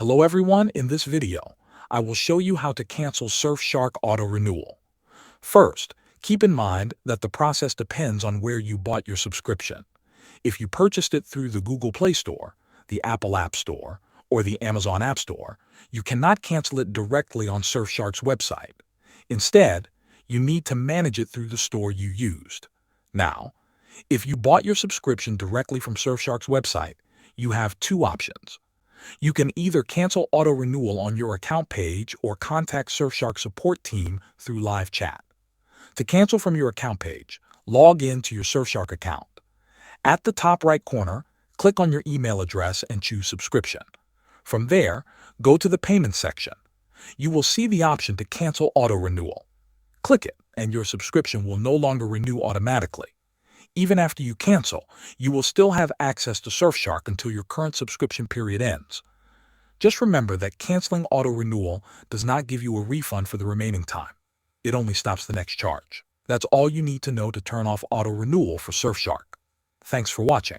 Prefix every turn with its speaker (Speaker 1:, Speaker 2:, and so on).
Speaker 1: Hello everyone, in this video, I will show you how to cancel Surfshark auto-renewal. First, keep in mind that the process depends on where you bought your subscription. If you purchased it through the Google Play Store, the Apple App Store, or the Amazon App Store, you cannot cancel it directly on Surfshark's website. Instead, you need to manage it through the store you used. Now, if you bought your subscription directly from Surfshark's website, you have two options. You can either cancel auto-renewal on your account page or contact Surfshark support team through live chat. To cancel from your account page, log in to your Surfshark account. At the top right corner, click on your email address and choose subscription. From there, go to the payment section. You will see the option to cancel auto-renewal. Click it, and your subscription will no longer renew automatically. Even after you cancel, you will still have access to Surfshark until your current subscription period ends. Just remember that canceling auto-renewal does not give you a refund for the remaining time. It only stops the next charge. That's all you need to know to turn off auto-renewal for Surfshark. Thanks for watching.